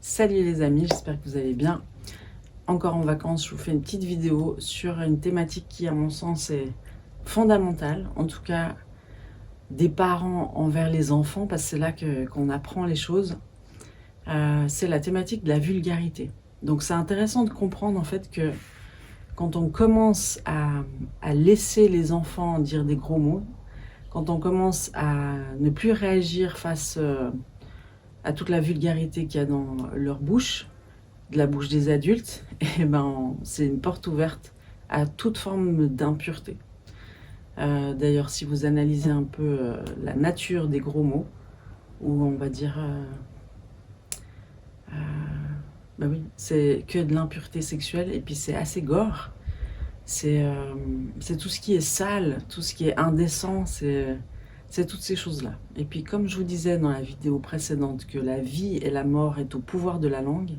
Salut les amis, j'espère que vous allez bien. Encore en vacances, je vous fais une petite vidéo sur une thématique qui, à mon sens, est fondamentale. En tout cas, des parents envers les enfants, parce que c'est là qu'on apprend les choses. C'est la thématique de la vulgarité. Donc c'est intéressant de comprendre en fait que quand on commence à laisser les enfants dire des gros mots, quand on commence à ne plus réagir face à toute la vulgarité qu'il y a dans leur bouche, de la bouche des adultes, et ben c'est une porte ouverte à toute forme d'impureté. D'ailleurs, si vous analysez un peu la nature des gros mots, ou on va dire, bah oui, c'est que de l'impureté sexuelle, et puis c'est assez gore. C'est tout ce qui est sale, tout ce qui est indécent, c'est toutes ces choses-là. Et puis comme je vous disais dans la vidéo précédente que la vie et la mort est au pouvoir de la langue,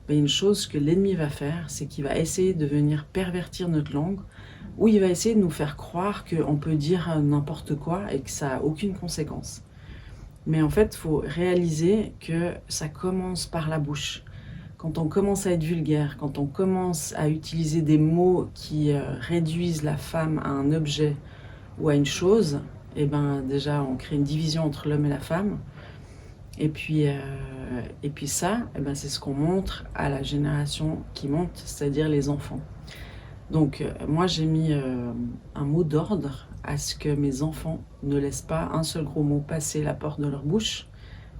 ben une chose que l'ennemi va faire, c'est qu'il va essayer de venir pervertir notre langue, ou il va essayer de nous faire croire qu'on peut dire n'importe quoi et que ça n'a aucune conséquence. Mais en fait, il faut réaliser que ça commence par la bouche. Quand on commence à être vulgaire, quand on commence à utiliser des mots qui réduisent la femme à un objet ou à une chose, et ben déjà on crée une division entre l'homme et la femme. Et puis ça, eh ben c'est ce qu'on montre à la génération qui monte, c'est-à-dire les enfants. Donc moi j'ai mis un mot d'ordre à ce que mes enfants ne laissent pas un seul gros mot passer la porte de leur bouche.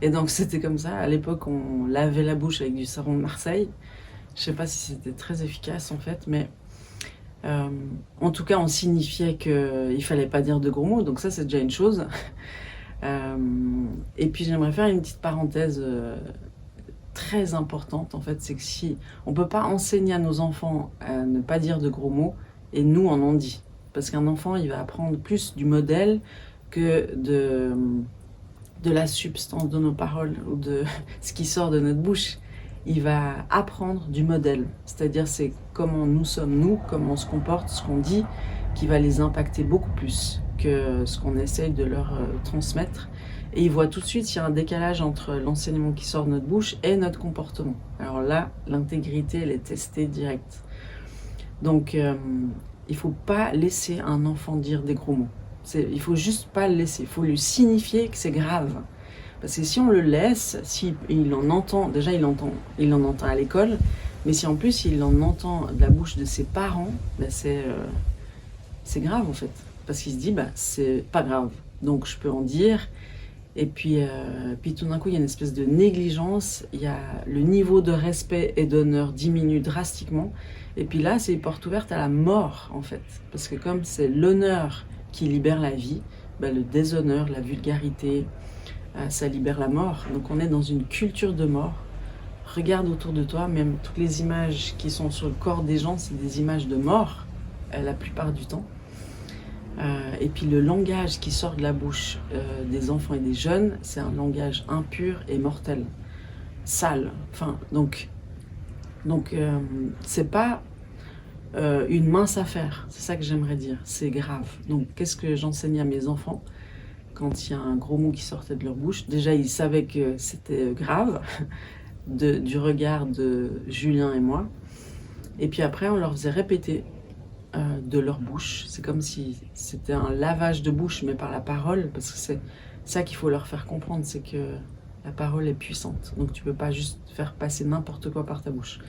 Et donc c'était comme ça, à l'époque on lavait la bouche avec du savon de Marseille. Je sais pas si c'était très efficace en fait, mais en tout cas on signifiait qu'il fallait pas dire de gros mots, donc ça c'est déjà une chose. Et puis j'aimerais faire une petite parenthèse très importante en fait, c'est que si on peut pas enseigner à nos enfants à ne pas dire de gros mots, et nous on en dit. Parce qu'un enfant il va apprendre plus du modèle que de la substance de nos paroles ou de ce qui sort de notre bouche. Il va apprendre du modèle, c'est-à-dire c'est comment nous sommes nous, comment on se comporte, ce qu'on dit, qui va les impacter beaucoup plus que ce qu'on essaye de leur transmettre. Et ils voient tout de suite s'il y a un décalage entre l'enseignement qui sort de notre bouche et notre comportement. Alors là, l'intégrité, elle est testée direct. Donc, il faut pas laisser un enfant dire des gros mots. Il faut juste pas le laisser. Il faut lui signifier que c'est grave. Parce que si on le laisse, si il en entend, déjà il en entend à l'école, mais si en plus il en entend de la bouche de ses parents, ben c'est grave en fait. Parce qu'il se dit, bah c'est pas grave, donc je peux en dire. Et puis tout d'un coup, il y a une espèce de négligence, il y a le niveau de respect et d'honneur diminue drastiquement. Et puis là, c'est une porte ouverte à la mort en fait. Parce que comme c'est l'honneur qui libère la vie, ben, le déshonneur, la vulgarité, ça libère la mort. Donc on est dans une culture de mort. Regarde autour de toi, même toutes les images qui sont sur le corps des gens, c'est des images de mort, la plupart du temps. Et puis le langage qui sort de la bouche des enfants et des jeunes, c'est un langage impur et mortel, sale. Enfin, donc c'est pas une mince affaire, c'est ça que j'aimerais dire, c'est grave. Donc qu'est-ce que j'enseigne à mes enfants quand il y a un gros mot qui sortait de leur bouche? Déjà, ils savaient que c'était grave, du regard de Julien et moi. Et puis après, on leur faisait répéter de leur bouche. C'est comme si c'était un lavage de bouche, mais par la parole, parce que c'est ça qu'il faut leur faire comprendre, c'est que la parole est puissante. Donc tu peux pas juste faire passer n'importe quoi par ta bouche.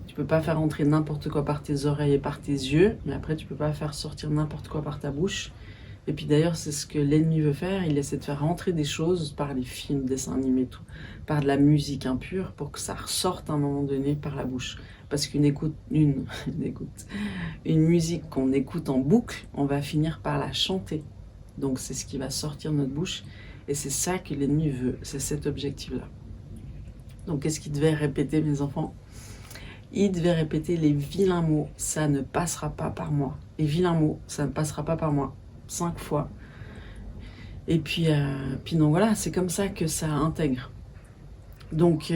Tu peux pas faire entrer n'importe quoi par tes oreilles et par tes yeux, mais après tu peux pas faire sortir n'importe quoi par ta bouche. Et puis d'ailleurs, c'est ce que l'ennemi veut faire, il essaie de faire rentrer des choses par les films, dessins animés, tout, par de la musique impure, pour que ça ressorte à un moment donné par la bouche. Parce une musique qu'on écoute en boucle, on va finir par la chanter. Donc c'est ce qui va sortir de notre bouche, et c'est ça que l'ennemi veut, c'est cet objectif-là. Donc qu'est-ce qu'il devait répéter, mes enfants? Il devait répéter les vilains mots, ça ne passera pas par moi. Les vilains mots, ça ne passera pas par moi. 5 fois. Et puis donc voilà, c'est comme ça que ça intègre. Donc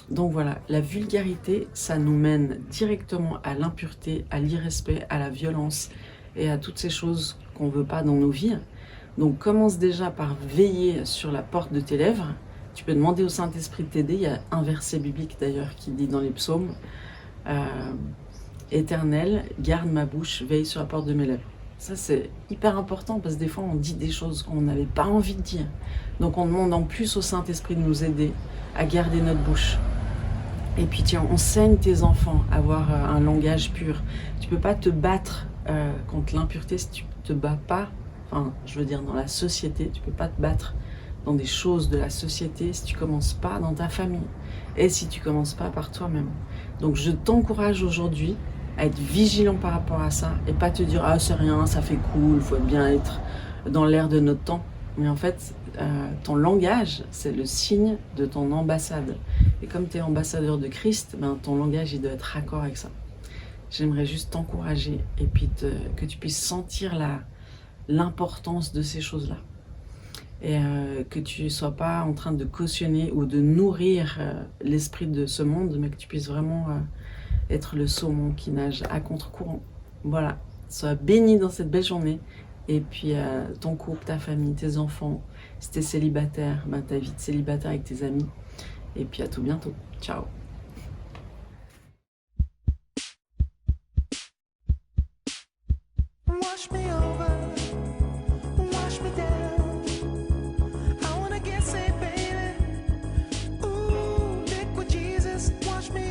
voilà, la vulgarité, ça nous mène directement à l'impureté, à l'irrespect, à la violence et à toutes ces choses qu'on veut pas dans nos vies. Donc commence déjà par veiller sur la porte de tes lèvres, Tu peux demander au Saint-Esprit de t'aider. Il y a un verset biblique d'ailleurs qui dit dans les psaumes, Éternel, garde ma bouche, veille sur la porte de mes lèvres. Ça, c'est hyper important parce que des fois, on dit des choses qu'on n'avait pas envie de dire. Donc, on demande en plus au Saint-Esprit de nous aider à garder notre bouche. Et puis, tiens, enseigne tes enfants à avoir un langage pur. Tu peux pas te battre contre l'impureté si tu te bats pas. Enfin, je veux dire, dans la société, tu peux pas te battre dans des choses de la société si tu commences pas dans ta famille et si tu commences pas par toi-même. Donc, je t'encourage aujourd'hui à être vigilant par rapport à ça et pas te dire ah c'est rien, ça fait cool, faut bien être dans l'air de notre temps. Mais en fait, ton langage, c'est le signe de ton ambassade. Et comme tu es ambassadeur de Christ, ben, ton langage, il doit être raccord avec ça. J'aimerais juste t'encourager et puis que tu puisses sentir l'importance de ces choses-là. Et que tu ne sois pas en train de cautionner ou de nourrir l'esprit de ce monde, mais que tu puisses vraiment être le saumon qui nage à contre-courant. Voilà, sois béni dans cette belle journée. Et puis ton couple, ta famille, tes enfants, si tu es célibataire, ben, ta vie de célibataire avec tes amis. Et puis à tout bientôt. Ciao.